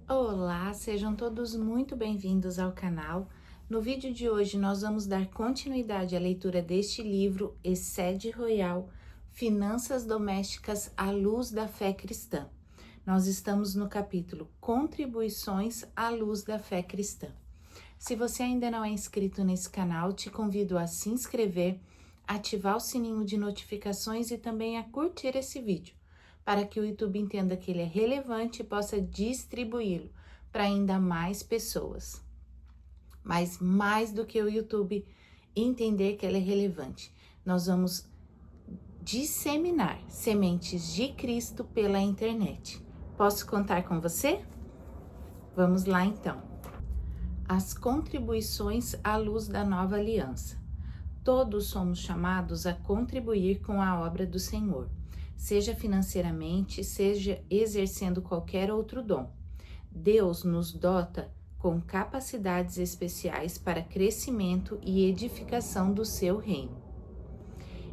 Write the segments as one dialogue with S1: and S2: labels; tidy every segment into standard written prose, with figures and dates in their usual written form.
S1: Olá, sejam todos muito bem-vindos ao canal. No vídeo de hoje nós vamos dar continuidade à leitura deste livro, Excede Royal, Finanças Domésticas à Luz da Fé Cristã. Nós estamos no capítulo Contribuições à Luz da Fé Cristã. Se você ainda não é inscrito nesse canal, te convido a se inscrever, ativar o sininho de notificações e também a curtir esse vídeo, para que o YouTube entenda que ele é relevante e possa distribuí-lo para ainda mais pessoas. Mas mais do que o YouTube entender que ele é relevante, nós vamos disseminar sementes de Cristo pela internet. Posso contar com você? Vamos lá então. As contribuições à luz da nova aliança. Todos somos chamados a contribuir com a obra do Senhor, seja financeiramente, seja exercendo qualquer outro dom. Deus nos dota com capacidades especiais para crescimento e edificação do seu reino.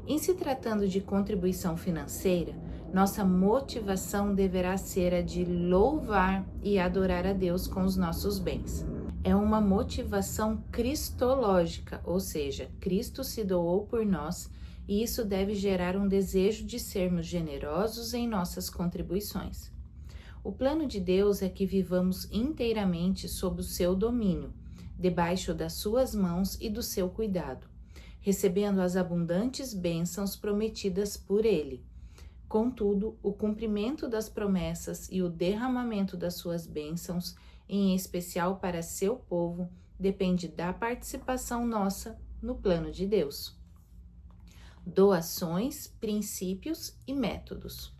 S1: Em se tratando de contribuição financeira, nossa motivação deverá ser a de louvar e adorar a Deus com os nossos bens. É uma motivação cristológica, ou seja, Cristo se doou por nós e isso deve gerar um desejo de sermos generosos em nossas contribuições. O plano de Deus é que vivamos inteiramente sob o seu domínio, debaixo das suas mãos e do seu cuidado, recebendo as abundantes bênçãos prometidas por Ele. Contudo, o cumprimento das promessas e o derramamento das suas bênçãos, em especial para seu povo, depende da participação nossa no plano de Deus. Doações, princípios e métodos.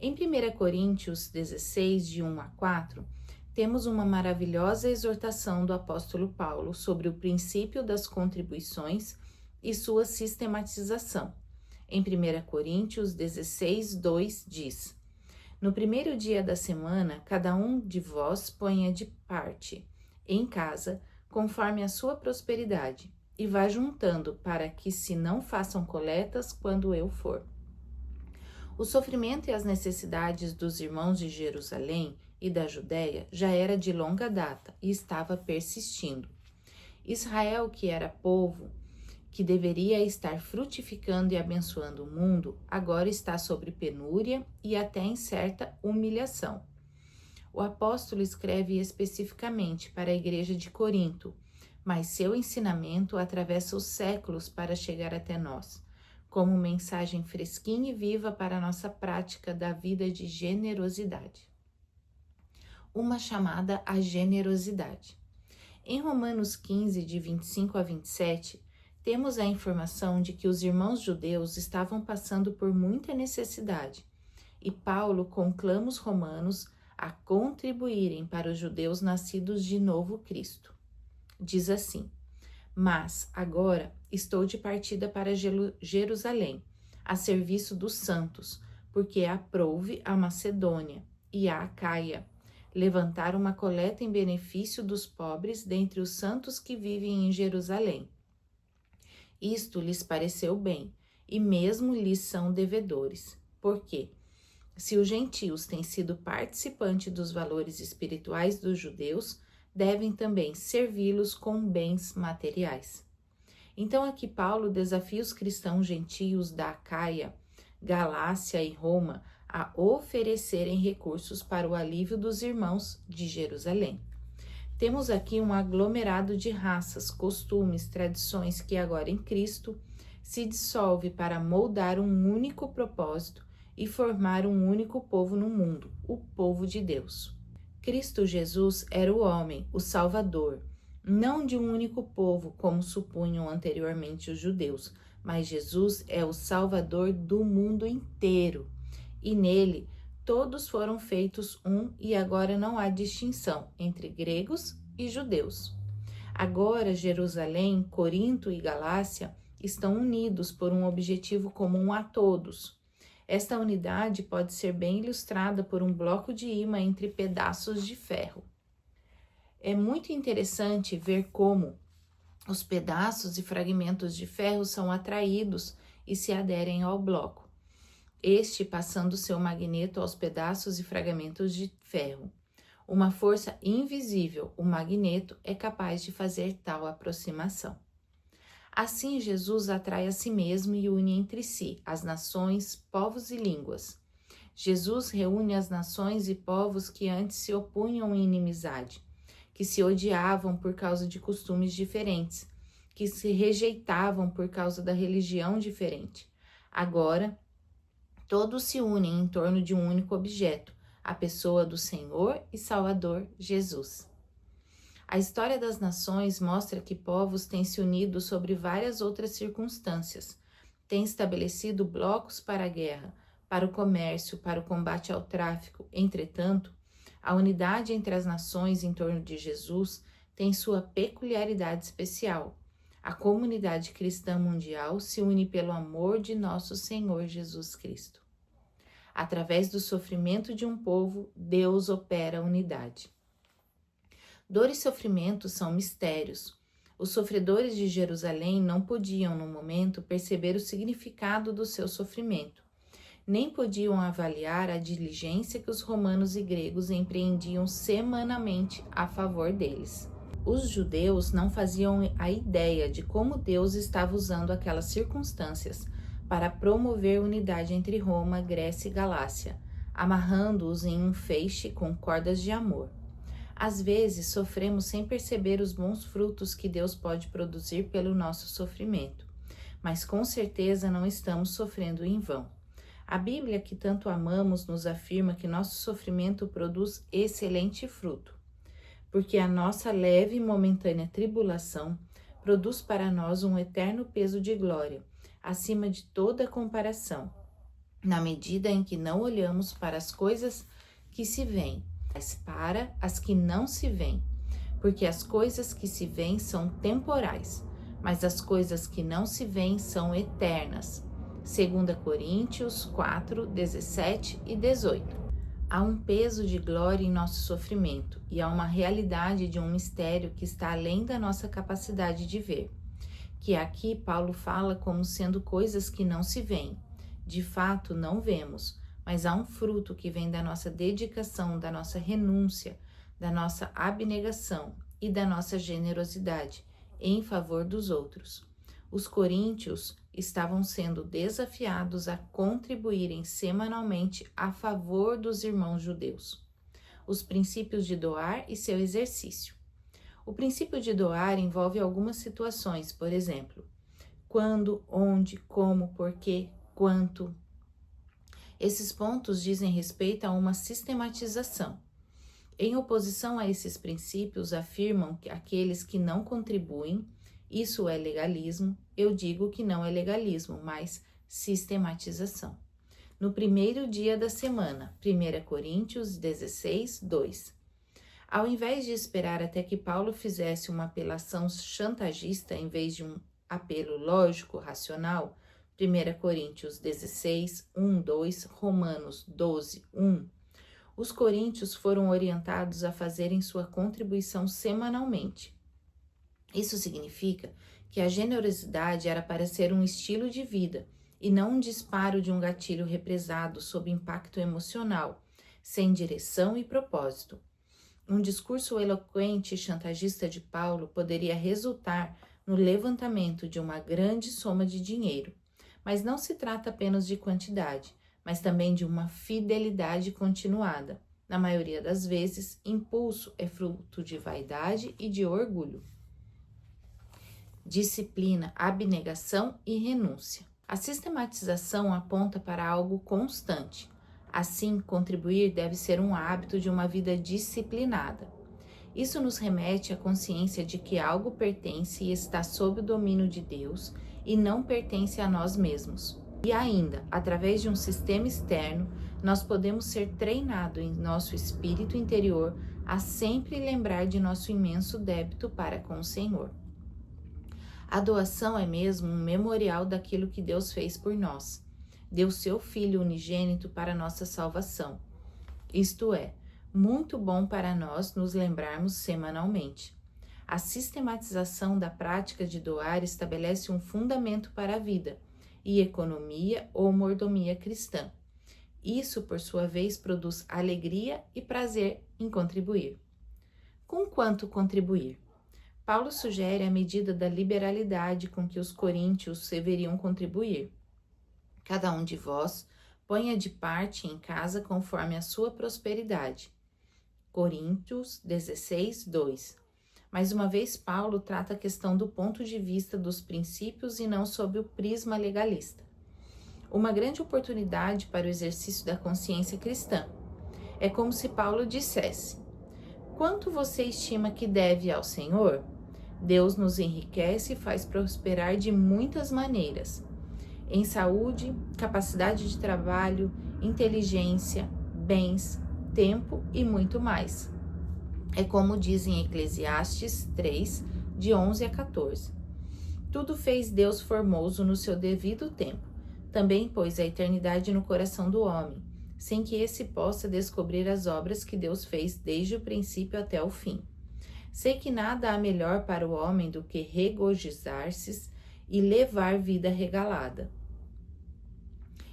S1: Em 1 Coríntios 16, de 1 a 4, temos uma maravilhosa exortação do apóstolo Paulo sobre o princípio das contribuições e sua sistematização. Em 1 Coríntios 16, 2 diz: No primeiro dia da semana, cada um de vós ponha de parte em casa, conforme a sua prosperidade, e vá juntando, para que se não façam coletas quando eu for. O sofrimento e as necessidades dos irmãos de Jerusalém e da Judéia já era de longa data e estava persistindo. Israel, que era povo que deveria estar frutificando e abençoando o mundo, agora está sob penúria e até em certa humilhação. O apóstolo escreve especificamente para a igreja de Corinto, mas seu ensinamento atravessa os séculos para chegar até nós, como mensagem fresquinha e viva para a nossa prática da vida de generosidade. Uma chamada à generosidade. Em Romanos 15, de 25 a 27, temos a informação de que os irmãos judeus estavam passando por muita necessidade, e Paulo conclama os romanos a contribuírem para os judeus nascidos de novo Cristo. Diz assim: Mas agora estou de partida para Jerusalém, a serviço dos santos, porque aprouve a Macedônia e a Acaia levantar uma coleta em benefício dos pobres dentre os santos que vivem em Jerusalém. Isto lhes pareceu bem, e mesmo lhes são devedores. Por quê? Se os gentios têm sido participantes dos valores espirituais dos judeus, devem também servi-los com bens materiais. Então aqui Paulo desafia os cristãos gentios da Acaia, Galácia e Roma a oferecerem recursos para o alívio dos irmãos de Jerusalém. Temos aqui um aglomerado de raças, costumes, tradições que agora em Cristo se dissolve para moldar um único propósito e formar um único povo no mundo, o povo de Deus. Cristo Jesus era o homem, o Salvador, não de um único povo, como supunham anteriormente os judeus, mas Jesus é o Salvador do mundo inteiro. E nele, todos foram feitos um e agora não há distinção entre gregos e judeus. Agora, Jerusalém, Corinto e Galácia estão unidos por um objetivo comum a todos. Esta unidade pode ser bem ilustrada por um bloco de ímã entre pedaços de ferro. É muito interessante ver como os pedaços e fragmentos de ferro são atraídos e se aderem ao bloco, este passando seu magneto aos pedaços e fragmentos de ferro. Uma força invisível, o magneto, é capaz de fazer tal aproximação. Assim, Jesus atrai a si mesmo e une entre si as nações, povos e línguas. Jesus reúne as nações e povos que antes se opunham em inimizade, que se odiavam por causa de costumes diferentes, que se rejeitavam por causa da religião diferente. Agora, todos se unem em torno de um único objeto, a pessoa do Senhor e Salvador Jesus. A história das nações mostra que povos têm se unido sobre várias outras circunstâncias, têm estabelecido blocos para a guerra, para o comércio, para o combate ao tráfico. Entretanto, a unidade entre as nações em torno de Jesus tem sua peculiaridade especial. A comunidade cristã mundial se une pelo amor de nosso Senhor Jesus Cristo. Através do sofrimento de um povo, Deus opera a unidade. Dor e sofrimento são mistérios. Os sofredores de Jerusalém não podiam, no momento, perceber o significado do seu sofrimento, nem podiam avaliar a diligência que os romanos e gregos empreendiam semanalmente a favor deles. Os judeus não faziam a ideia de como Deus estava usando aquelas circunstâncias para promover unidade entre Roma, Grécia e Galácia, amarrando-os em um feixe com cordas de amor. Às vezes, sofremos sem perceber os bons frutos que Deus pode produzir pelo nosso sofrimento, mas com certeza não estamos sofrendo em vão. A Bíblia, que tanto amamos, nos afirma que nosso sofrimento produz excelente fruto, porque a nossa leve e momentânea tribulação produz para nós um eterno peso de glória, acima de toda comparação, na medida em que não olhamos para as coisas que se veem, mas para as que não se veem, porque as coisas que se veem são temporais, mas as coisas que não se veem são eternas. 2 Coríntios 4, 17 e 18. Há um peso de glória em nosso sofrimento e há uma realidade de um mistério que está além da nossa capacidade de ver, que aqui Paulo fala como sendo coisas que não se veem. De fato, não vemos, mas há um fruto que vem da nossa dedicação, da nossa renúncia, da nossa abnegação e da nossa generosidade em favor dos outros. Os coríntios estavam sendo desafiados a contribuírem semanalmente a favor dos irmãos judeus. Os princípios de doar e seu exercício. O princípio de doar envolve algumas situações, por exemplo, quando, onde, como, porquê, quanto. Esses pontos dizem respeito a uma sistematização. Em oposição a esses princípios, afirmam que aqueles que não contribuem, isso é legalismo. Eu digo que não é legalismo, mas sistematização. No primeiro dia da semana, 1 Coríntios 16, 2. Ao invés de esperar até que Paulo fizesse uma apelação chantagista em vez de um apelo lógico, racional, 1 Coríntios 16, 1, 2, Romanos 12, 1, os coríntios foram orientados a fazerem sua contribuição semanalmente. Isso significa que a generosidade era para ser um estilo de vida e não um disparo de um gatilho represado sob impacto emocional, sem direção e propósito. Um discurso eloquente e chantagista de Paulo poderia resultar no levantamento de uma grande soma de dinheiro, mas não se trata apenas de quantidade, mas também de uma fidelidade continuada. Na maioria das vezes, impulso é fruto de vaidade e de orgulho. Disciplina, abnegação e renúncia. A sistematização aponta para algo constante. Assim, contribuir deve ser um hábito de uma vida disciplinada. Isso nos remete à consciência de que algo pertence e está sob o domínio de Deus e não pertence a nós mesmos. E ainda, através de um sistema externo, nós podemos ser treinados em nosso espírito interior a sempre lembrar de nosso imenso débito para com o Senhor. A doação é mesmo um memorial daquilo que Deus fez por nós. Deu seu Filho unigênito para nossa salvação. Isto é, muito bom para nós nos lembrarmos semanalmente. A sistematização da prática de doar estabelece um fundamento para a vida e economia ou mordomia cristã. Isso, por sua vez, produz alegria e prazer em contribuir. Com quanto contribuir? Paulo sugere a medida da liberalidade com que os coríntios deveriam contribuir. Cada um de vós ponha de parte em casa conforme a sua prosperidade. Coríntios 16, 2. Mais uma vez, Paulo trata a questão do ponto de vista dos princípios e não sob o prisma legalista. Uma grande oportunidade para o exercício da consciência cristã. É como se Paulo dissesse: quanto você estima que deve ao Senhor? Deus nos enriquece e faz prosperar de muitas maneiras. Em saúde, capacidade de trabalho, inteligência, bens, tempo e muito mais. É como diz em Eclesiastes 3, de 11 a 14. Tudo fez Deus formoso no seu devido tempo. Também pôs a eternidade no coração do homem, sem que esse possa descobrir as obras que Deus fez desde o princípio até o fim. Sei que nada há melhor para o homem do que regozijar-se e levar vida regalada.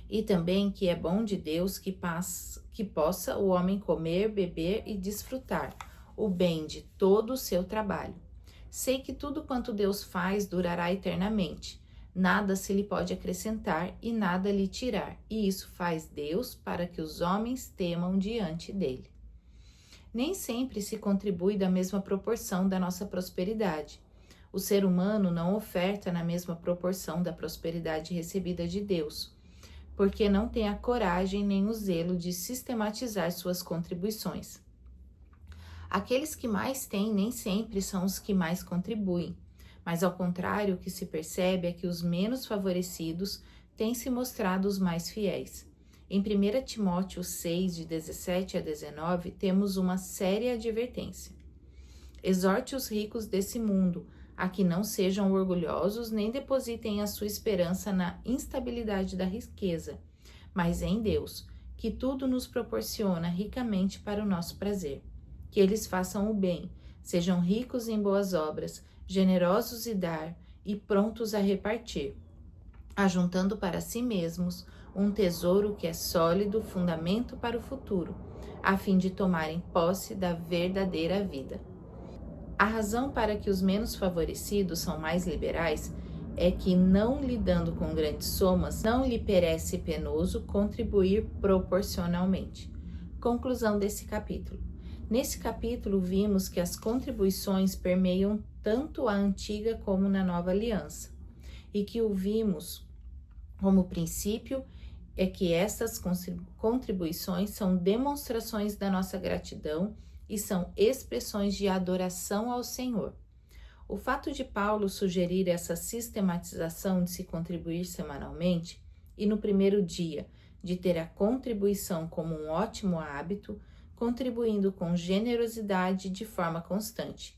S1: E também que é bom de Deus que possa o homem comer, beber e desfrutar o bem de todo o seu trabalho. Sei que tudo quanto Deus faz durará eternamente. Nada se lhe pode acrescentar e nada lhe tirar. E isso faz Deus para que os homens temam diante dele. Nem sempre se contribui da mesma proporção da nossa prosperidade. O ser humano não oferta na mesma proporção da prosperidade recebida de Deus, porque não tem a coragem nem o zelo de sistematizar suas contribuições. Aqueles que mais têm nem sempre são os que mais contribuem, mas ao contrário, o que se percebe é que os menos favorecidos têm se mostrado os mais fiéis. Em 1 Timóteo 6, de 17 a 19, temos uma séria advertência. Exorte os ricos desse mundo a que não sejam orgulhosos nem depositem a sua esperança na instabilidade da riqueza, mas em Deus, que tudo nos proporciona ricamente para o nosso prazer. Que eles façam o bem, sejam ricos em boas obras, generosos em dar e prontos a repartir, ajuntando para si mesmos um tesouro que é sólido fundamento para o futuro, a fim de tomarem posse da verdadeira vida. A razão para que os menos favorecidos são mais liberais é que, não lidando com grandes somas, não lhe parece penoso contribuir proporcionalmente. Conclusão desse capítulo. Nesse capítulo, vimos que as contribuições permeiam tanto a antiga como na nova aliança, e que o vimos como princípio é que essas contribuições são demonstrações da nossa gratidão e são expressões de adoração ao Senhor. O fato de Paulo sugerir essa sistematização de se contribuir semanalmente e no primeiro dia de ter a contribuição como um ótimo hábito, contribuindo com generosidade de forma constante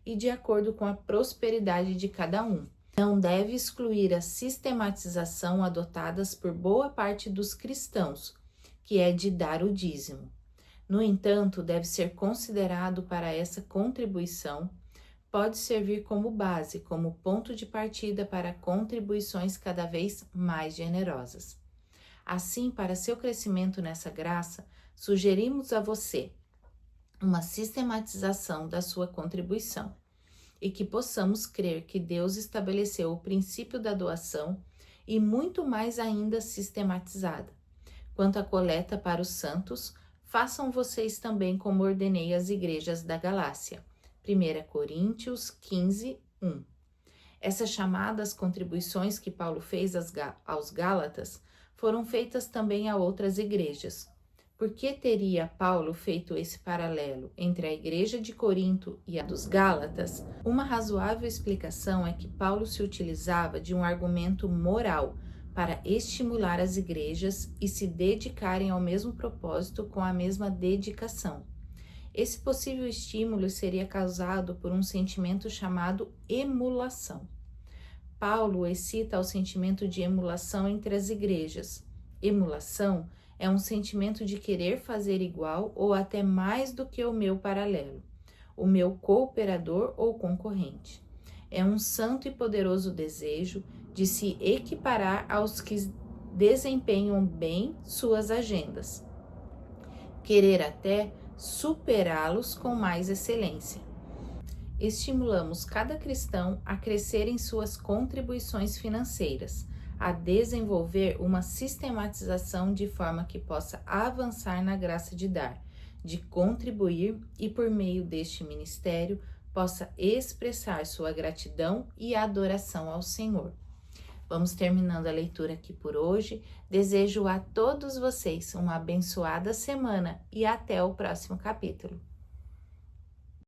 S1: e de acordo com a prosperidade de cada um, não deve excluir a sistematização adotadas por boa parte dos cristãos, que é de dar o dízimo. No entanto, deve ser considerado para essa contribuição, pode servir como base, como ponto de partida para contribuições cada vez mais generosas. Assim, para seu crescimento nessa graça, sugerimos a você uma sistematização da sua contribuição e que possamos crer que Deus estabeleceu o princípio da doação e muito mais ainda sistematizada. Quanto à coleta para os santos, façam vocês também como ordenei às igrejas da Galácia. 1 Coríntios 15, 1. Essas chamadas contribuições que Paulo fez aos Gálatas foram feitas também a outras igrejas. Por que teria Paulo feito esse paralelo entre a igreja de Corinto e a dos Gálatas? Uma razoável explicação é que Paulo se utilizava de um argumento moral para estimular as igrejas e se dedicarem ao mesmo propósito com a mesma dedicação. Esse possível estímulo seria causado por um sentimento chamado emulação. Paulo excita o sentimento de emulação entre as igrejas. Emulação é um sentimento de querer fazer igual ou até mais do que o meu paralelo, o meu cooperador ou concorrente. É um santo e poderoso desejo de se equiparar aos que desempenham bem suas agendas. Querer até superá-los com mais excelência. Estimulamos cada cristão a crescer em suas contribuições financeiras, a desenvolver uma sistematização de forma que possa avançar na graça de dar, de contribuir e, por meio deste ministério, possa expressar sua gratidão e adoração ao Senhor. Vamos terminando a leitura aqui por hoje. Desejo a todos vocês uma abençoada semana e até o próximo capítulo.